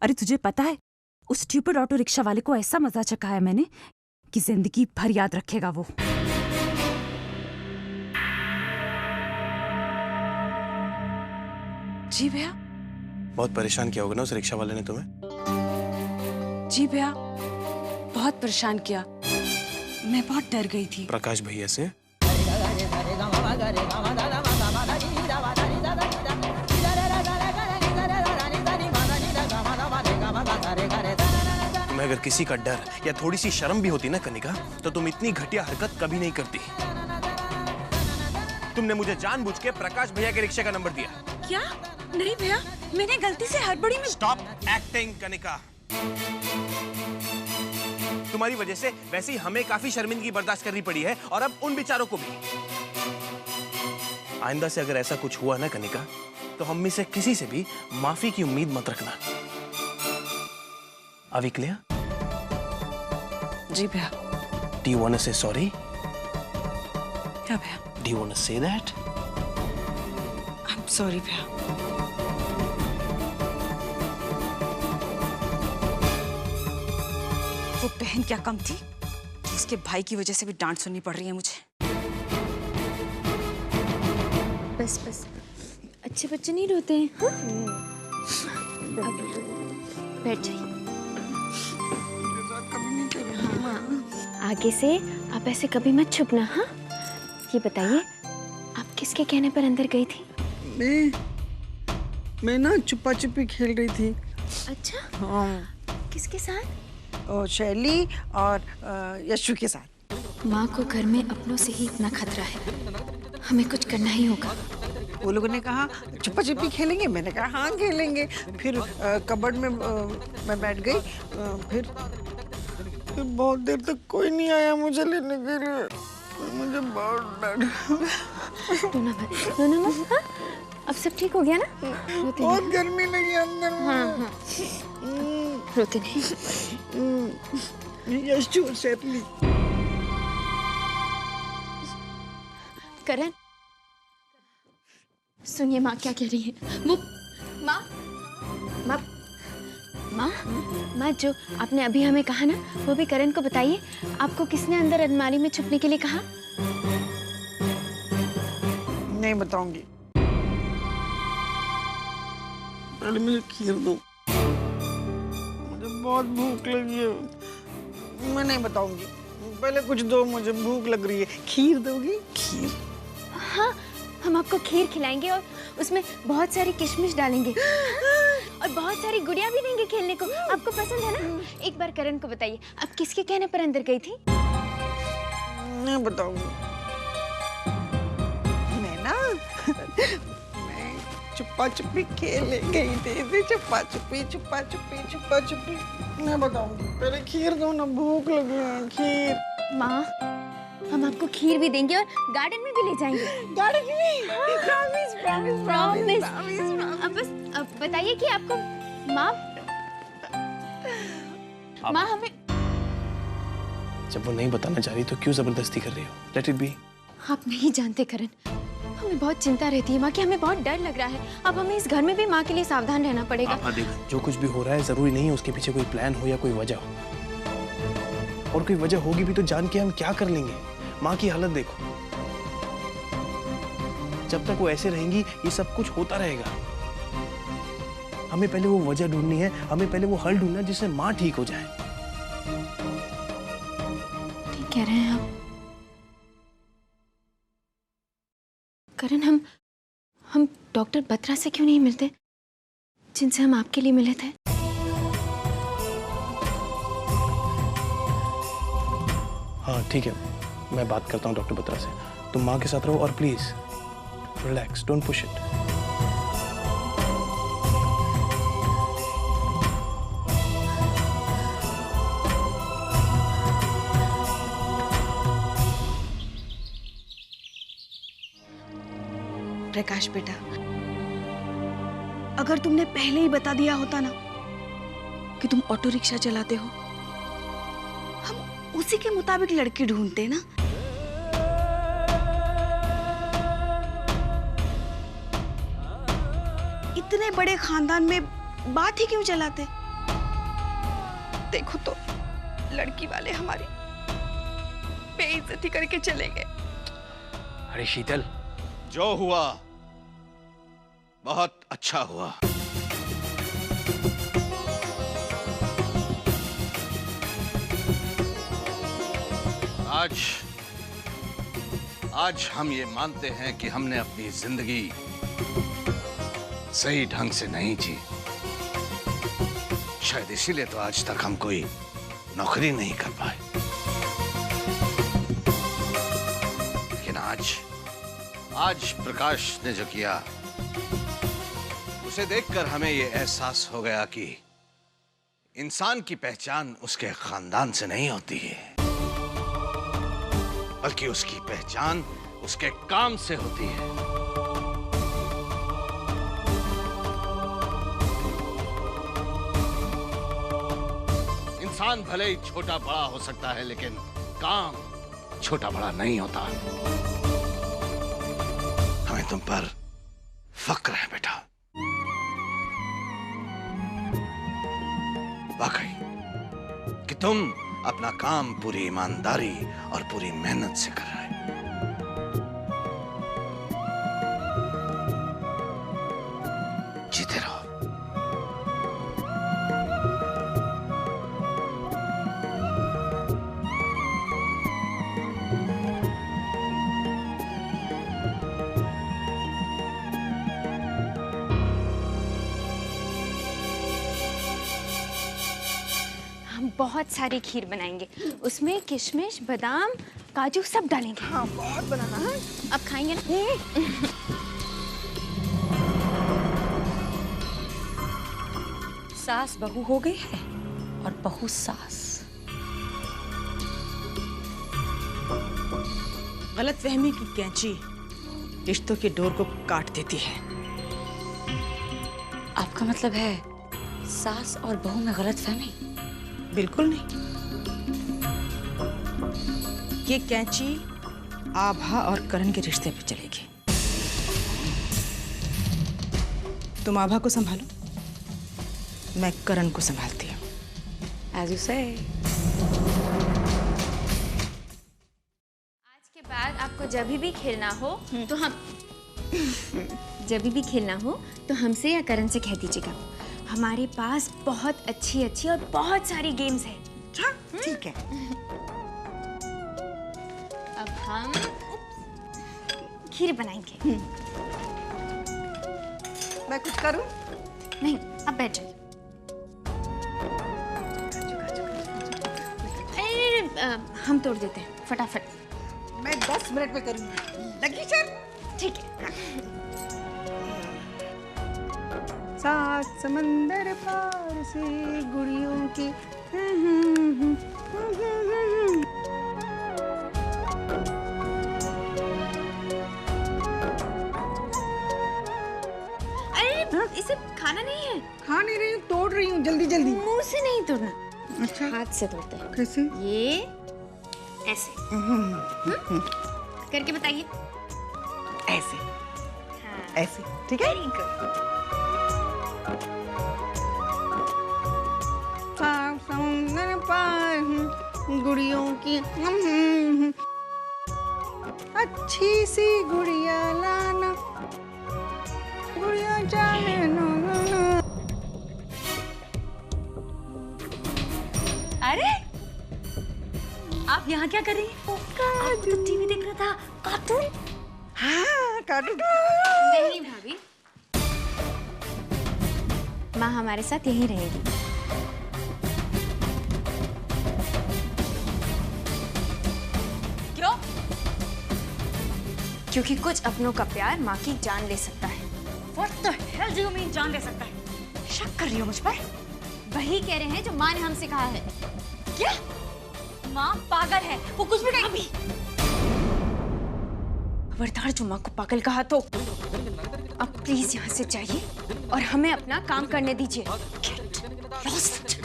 अरे तुझे पता है, उस स्टूपिड ऑटो रिक्शा वाले को ऐसा मजा चखाया मैंने कि जिंदगी भर याद रखेगा वो। जी भैया। बहुत परेशान किया होगा ना उस रिक्शा वाले ने तुम्हें? जी भैया, बहुत परेशान किया। मैं बहुत डर गई थी। प्रकाश भैया से? तुम्हें अगर किसी का डर या थोड़ी सी शर्म भी होती ना कनिका, तो तुम इतनी घटिया हरकत कभी नहीं करती। तुमने मुझे जानबूझ के प्रकाश भैया के रिक्शे का नंबर दिया। क्या? नहीं भैया, मैंने गलती से हड़बड़ी में। Stop acting Kanika. तुम्हारी वजह से वैसे ही हमें काफी शर्मिंदगी बर्दाश्त करनी पड़ी है, और अब उन बेचारों को भी। आइंदा से अगर ऐसा कुछ हुआ ना कनिका, तो हम में से किसी से भी माफी की उम्मीद मत रखना। Are we clear? जी भैया। Do you want to say sorry? क्या भैया? Do you want to say that? I'm sorry भैया। वो बहन क्या कम थी कि उसके भाई की वजह से भी डांट सुननी पड़ रही है मुझे। बस बस, अच्छे बच्चे नहीं रोते हैं। हाँ? बैठ जाइए। हाँ, आगे से आप ऐसे कभी मत छुपना। हाँ, ये बताइए, आप किसके कहने पर अंदर गई थी? मैं ना छुपा छुपी खेल रही थी। अच्छा? हाँ। किसके साथ? और शैली और यशु के साथ। माँ को घर में अपनों से ही इतना खतरा है, हमें कुछ करना ही होगा। वो लोगों ने कहा छुपा छुपी खेलेंगे, मैंने कहा हाँ खेलेंगे। फिर कबर्ड में मैं बैठ गई। फिर बहुत देर तक कोई नहीं आया मुझे लेने के लिए। मुझे बहुत डर। रोना मत, रोना मत। हाँ? अब सब ठीक हो गया ना? बहुत गर्मी लगी अंदर में। हाँ हाँ, रोते नहीं। यशु और शैली। करण, सुनिए माँ क्या कह रही है। वो माँ माँ माँ माँ, जो आपने अभी हमें कहा ना, वो भी करण को बताइए। आपको किसने अंदर अलमारी में छुपने के लिए कहा? नहीं बताऊंगी। पहले मुझे खीर दो, मुझे बहुत भूख लगी है। मैं नहीं बताऊंगी, पहले कुछ दो, मुझे भूख लग रही है। खीर दोगी? खीर? हाँ, हम आपको खीर खिलाएंगे और उसमें बहुत सारी किशमिश डालेंगे और बहुत सारी गुड़िया भी देंगे खेलने को। आपको पसंद है ना? एक बार करण को बताइए, आप किसके कहने पर अंदर गई थी? नहीं बताऊंगी। मैं छुपा छुपी खेलने गई थी। छुपा छुपी छुपा छुपी छुपा छुपी। नहीं बताऊंगी, पहले खीर दो ना, भूख लगी है। खीर। माँ, हम आपको खीर भी देंगे और गार्डन में भी ले जाएंगे। गार्डन में? Promise promise promise. अब बस अब बताइए कि आपको माँ हमें। जब वो नहीं बताना चाह रही तो क्यों जबरदस्ती कर रही हो? Let it be. आप नहीं जानते करण, हमें बहुत चिंता रहती है माँ कि हमें बहुत डर लग रहा है। अब हमें इस घर में भी माँ के लिए सावधान रहना पड़ेगा। जो कुछ भी हो रहा है जरूरी नहीं है उसके पीछे कोई प्लान हो या कोई वजह हो, और कोई वजह होगी भी तो जान के हम क्या कर लेंगे। माँ की हालत देखो, जब तक वो ऐसे रहेंगी ये सब कुछ होता रहेगा। हमें पहले वो वजह ढूंढनी है, हमें पहले वो हल ढूंढना है जिससे माँ ठीक हो जाए। ठीक कह रहे हैं आप करण। हम डॉक्टर बत्रा से क्यों नहीं मिलते जिनसे हम आपके लिए मिले थे? हाँ ठीक है, मैं बात करता हूँ डॉक्टर बत्रा से। तुम माँ के साथ रहो और please relax, don't push it. Prakash बेटा, अगर तुमने पहले ही बता दिया होता ना कि तुम ऑटो रिक्शा चलाते हो, हम उसी के मुताबिक लड़की ढूंढते ना। इतने बड़े खानदान में बात ही क्यों चलाते? देखो तो लड़की वाले हमारी बेइज्जती करके चले गए। अरे शीतल, जो हुआ बहुत अच्छा हुआ। आज हम ये मानते हैं कि हमने अपनी जिंदगी सही ढंग से नहीं जी। शायद इसीलिए तो आज तक हम कोई नौकरी नहीं कर पाए। लेकिन आज प्रकाश ने जो किया उसे देखकर हमें ये एहसास हो गया कि इंसान की पहचान उसके खानदान से नहीं होती है, बल्कि उसकी पहचान उसके काम से होती है। इंसान भले ही छोटा बड़ा हो सकता है, लेकिन काम छोटा बड़ा नहीं होता। हमें तुम पर फक्र है बेटा। वाकई कि तुम अपना काम पूरी ईमानदारी और पूरी मेहनत से कर रहे हो। जीते रहो। बहुत सारी खीर बनाएंगे, उसमें किशमिश, बादाम, काजू सब डालेंगे। हाँ, बहुत बनाना है। अब खाएंगे ना? सास बहू हो गई है और बहू सास। गलतफहमी की कैंची रिश्तों की डोर को काट देती है। आपका मतलब है सास और बहू में गलतफहमी? बिल्कुल नहीं। ये कैंची आभा और करण के रिश्ते पे चलेगी। तुम आभा को संभालो, मैं करण को संभालती हूँ। As you say। आज के बाद आपको जब भी खेलना हो तो जब भी खेलना हो तो हमसे या करण से कह दीजिएगा। हमारे पास बहुत अच्छी अच्छी और बहुत सारी गेम्स हैं। अच्छा, ठीक है। अब हम खीर बनाएंगे। मैं कुछ करूं? नहीं, अब बैठ जाइए। अरे, हम तोड़ देते हैं फटाफट। मैं 10 मिनट में करूंगी। लगी चल? ठीक है। सात समंदर पार से गुड़ियों की अरे, इसे खाना नहीं है। खा नहीं रही हूँ, तोड़ रही हूँ जल्दी जल्दी। मुंह से नहीं तोड़ना, अच्छा, हाथ से तोड़ते हैं। कैसे? ये ऐसे करके बताइए। ऐसे, हाँ, ऐसे, ठीक है? Very good. समुंदर पार गुड़ियों की अच्छी सी गुड़िया लाना, गुड़िया चाहे नो नो नो। अरे आप यहाँ क्या कर रही हैं? आप तो टीवी देख रहा था, कार्टून। हाँ, कार्टून। नहीं भाभी, माँ हमारे साथ यहीं रहेगी। क्यों? क्योंकि कुछ अपनों का प्यार माँ की जान ले सकता है। What the hell do you mean जान ले सकता है? शक कर रही हो मुझ पर? वही कह रहे हैं जो माँ ने हमसे कहा है। क्या? माँ पागल है, वो कुछ भी कहेगी। खबरदार जो माँ को पागल कहा तो। अब प्लीज यहाँ से जाइए और हमें अपना काम करने दीजिए। Lost।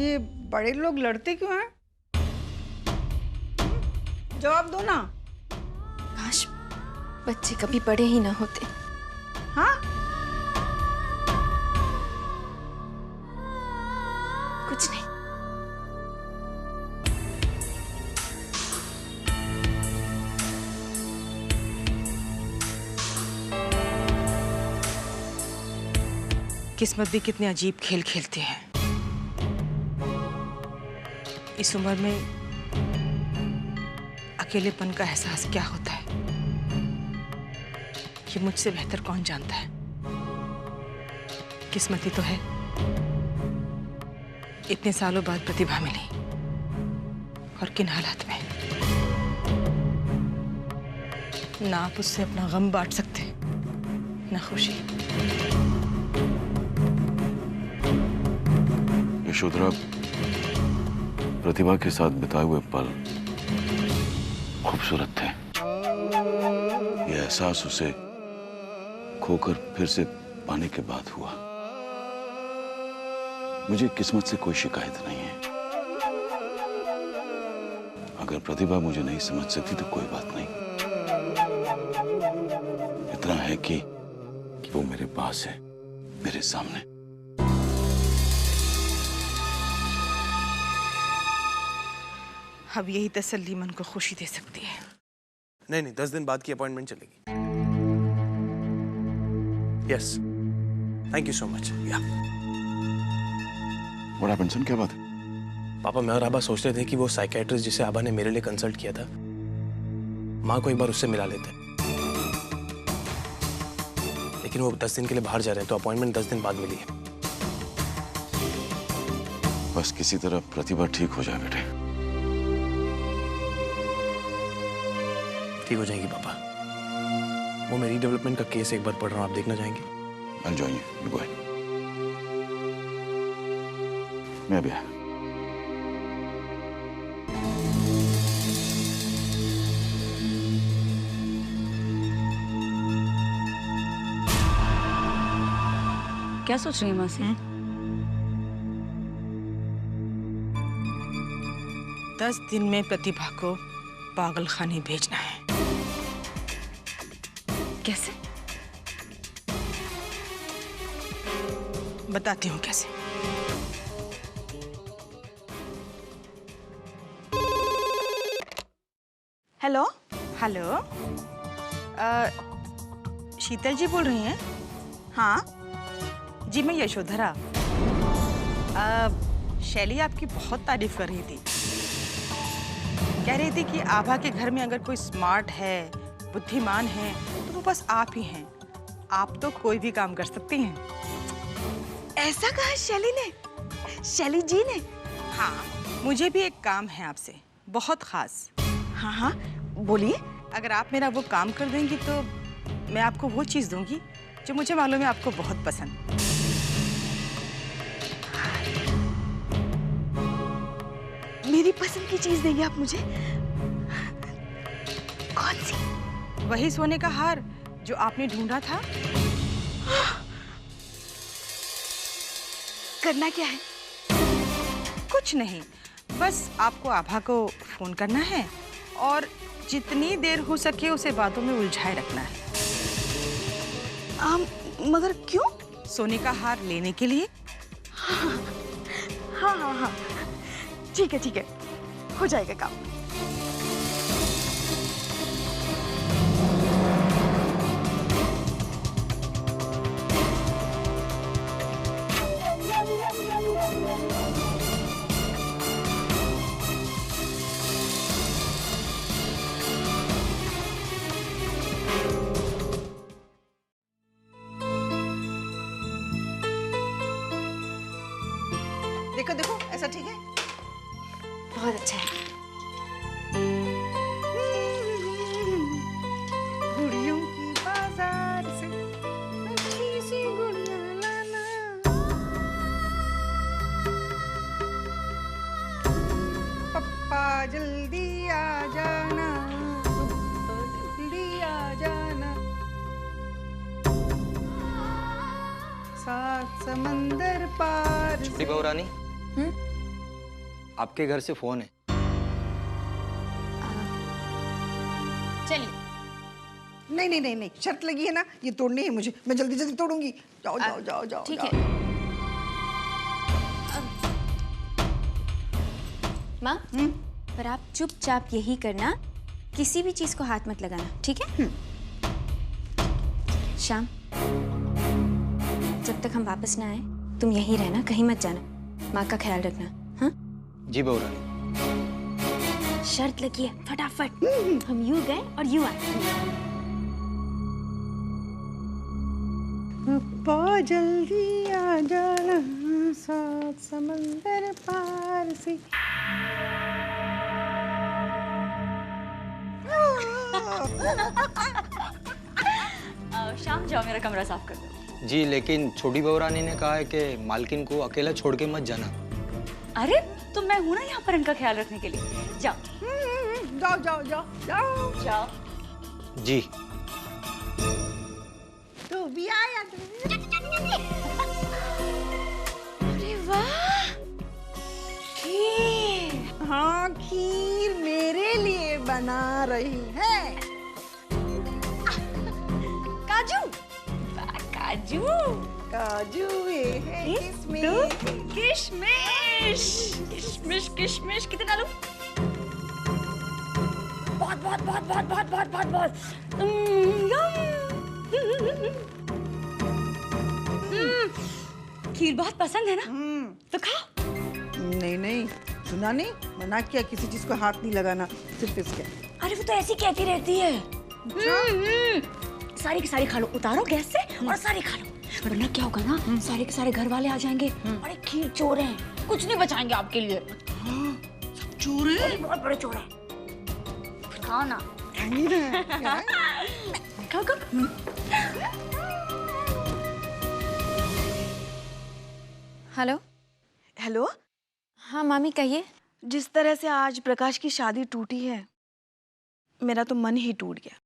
ये बड़े लोग लड़ते क्यों हैं? जवाब दो ना। काश बच्चे कभी बड़े ही ना होते। हाँ, कुछ नहीं। किस्मत भी कितने अजीब खेल खेलती है। इस उम्र में अकेलेपन का एहसास क्या होता है, ये मुझसे बेहतर कौन जानता है। किस्मती तो है, इतने सालों बाद प्रतिभा मिली, और किन हालात में। ना आप उससे अपना गम बांट सकते, ना खुशी। यशोधरा, प्रतिभा के साथ बिताए हुए पल खूबसूरत थे। यह एहसास उसे खोकर फिर से पाने के बाद हुआ। मुझे किस्मत से कोई शिकायत नहीं है। अगर प्रतिभा मुझे नहीं समझ सकती तो कोई बात नहीं। इतना है कि वो मेरे पास है, मेरे सामने। अब यही तसल्ली मन को खुशी दे सकती है। नहीं, 10 दिन बाद की अपॉइंटमेंट चलेगी। Yes, thank you so much. या What happened, son? क्या बात है? पापा, मैं और आबा सोच रहे थे कि वो साइकेट्रिस्ट जिसे आबा ने मेरे लिए कंसल्ट किया था, माँ को एक बार उससे मिला लेते हैं। लेकिन वो 10 दिन के लिए बाहर जा रहे हैं, तो अपॉइंटमेंट 10 दिन बाद मिली है। बस किसी तरह प्रतिभा ठीक हो जाए बेटे। ठीक हो जाएगी पापा। वो मैं रीडेवलपमेंट का केस एक बार पढ़ रहा हूँ, आप देखना चाहेंगे? I'll join you. You go ahead. मैं भी आया। क्या सोच रही है मासी? 10 दिन में प्रतिभा को पागल खाने भेजना है। कैसे? बताती हूँ कैसे। हेलो, हेलो, शीतल जी बोल रही हैं? हाँ जी, मैं यशोधरा। शैली आपकी बहुत तारीफ कर रही थी। कह रही थी कि आभा के घर में अगर कोई स्मार्ट है, बुद्धिमान है, तो वो बस आप ही हैं। आप तो कोई भी काम कर सकती हैं। ऐसा कहा शैली ने, शैली जी ने? हाँ, मुझे भी एक काम है आपसे, बहुत खास। हाँ हाँ, बोलिए। अगर आप मेरा वो काम कर देंगी तो मैं आपको वो चीज़ दूंगी जो मुझे मालूम है आपको बहुत पसंद। मेरी पसंद की चीज देंगे आप मुझे? कौन सी? वही सोने का हार जो आपने ढूंढा था। करना क्या है? कुछ नहीं, बस आपको आभा को फोन करना है और जितनी देर हो सके उसे बातों में उलझाए रखना है। मगर क्यों? सोने का हार लेने के लिए। हाँ हाँ हाँ, ठीक है, हो जाएगा काम। देखो देखो, ऐसा ठीक है? बहुत अच्छा है। गुड़ियों की बाजार से अच्छी सी गुड़िया लाना। पप्पा जल्दी आ जाना, पप्पा जल्दी आ जाना। सात समंदर पार से। छोटी बहू रानी, आपके घर से फोन है। चलिए। नहीं नहीं नहीं नहीं, शर्त लगी है ना, ये तोड़नी है मुझे, मैं जल्दी जल्दी तोड़ूंगी। जाओ जाओ जाओ जाओ। ठीक जाओ। है। माँ, पर आप चुपचाप यही करना, किसी भी चीज को हाथ मत लगाना, ठीक है? शाम, जब तक हम वापस ना आए तुम यहीं रहना, कहीं मत जाना। माँ का ख्याल रखना। हाँ जी बहू रानी। शर्त लगी है, फटाफट। हम यूं गए और यूं आए। बहुत जल्दी आ जाना, सात समंदर पार से। शाम, जाओ मेरा कमरा साफ कर दो। जी, लेकिन छोटी बहू रानी ने कहा है कि मालकिन को अकेला छोड़ के मत जाना। अरे तो मैं हूं ना यहाँ पर इनका ख्याल रखने के लिए। जाओ जाओ जाओ जाओ जाओ जाओ। जी। तू भी आया। अरे वाह, खीर। हाँ, खीर मेरे लिए बना रही है। काजू। काजू काजू है, किशमिश। किशमिश किशमिश कितना लूं? बहुत बहुत बहुत बहुत बहुत बहुत बहुत बहुत। खीर बहुत पसंद है ना, तो खाओ। नहीं नहीं, सुना नहीं, मना किया किसी चीज को हाथ नहीं लगाना, सिर्फ इसके। अरे वो तो ऐसी कहती रहती है। सारी की सारी खा लो, उतारो गैस से और सारी खा लो, वरना क्या होगा ना, सारे के सारे घर वाले आ जाएंगे। अरे खीर चोर हैं, कुछ नहीं बचाएंगे आपके लिए। सब चोर है? बहुत बड़े चोर हैं। खाओ ना। खाओ खाओ। हेलो। हेलो। हाँ मामी, कहिए। जिस तरह से आज प्रकाश की शादी टूटी है, मेरा तो मन ही टूट गया।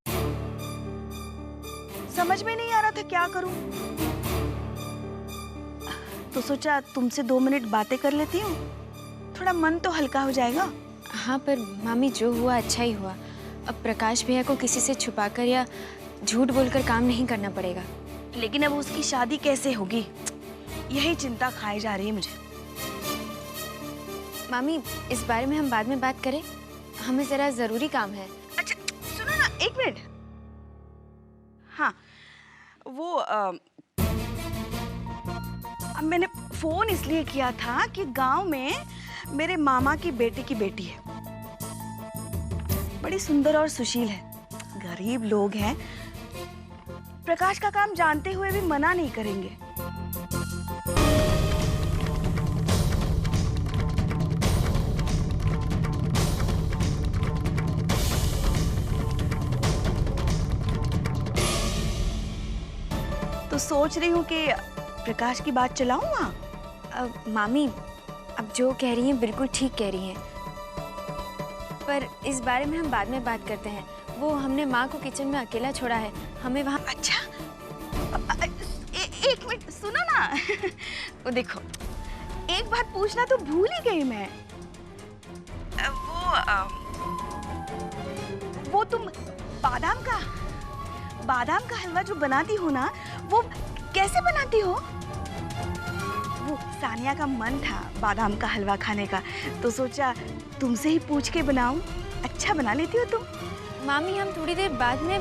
समझ में नहीं आ रहा था क्या करूं, तो सोचा तुमसे 2 मिनट बातें कर लेती हूँ, थोड़ा मन तो हल्का हो जाएगा। हाँ पर मामी, जो हुआ अच्छा ही हुआ। अब प्रकाश भैया को किसी से छुपाकर या झूठ बोलकर काम नहीं करना पड़ेगा। लेकिन अब उसकी शादी कैसे होगी, यही चिंता खाई जा रही है मुझे। मामी, इस बारे में हम बाद में बात करें, हमें जरा जरूरी काम है। अच्छा सुनो ना, 1 मिनट। हाँ, वो अब मैंने फोन इसलिए किया था कि गांव में मेरे मामा की बेटे की बेटी है, बड़ी सुंदर और सुशील है, गरीब लोग हैं, प्रकाश का काम जानते हुए भी मना नहीं करेंगे। तो सोच रही हूँ कि प्रकाश की बात चलाऊं वहाँ। मामी, अब जो कह रही हैं बिल्कुल ठीक कह रही हैं, पर इस बारे में हम बाद में बात करते हैं। वो हमने माँ को किचन में अकेला छोड़ा है, हमें वहाँ। अच्छा, 1 मिनट सुनो ना। वो देखो, एक बात पूछना तो भूल ही गई मैं। वो तुम बादाम का हलवा जो बनाती हो ना, वो कैसे बनाती हो? वो सानिया का मन था बादाम का हलवा खाने का, तो सोचा तुमसे ही पूछ के बनाऊं। अच्छा बना लेती हो तुम। मामी, हम थोड़ी देर बाद में।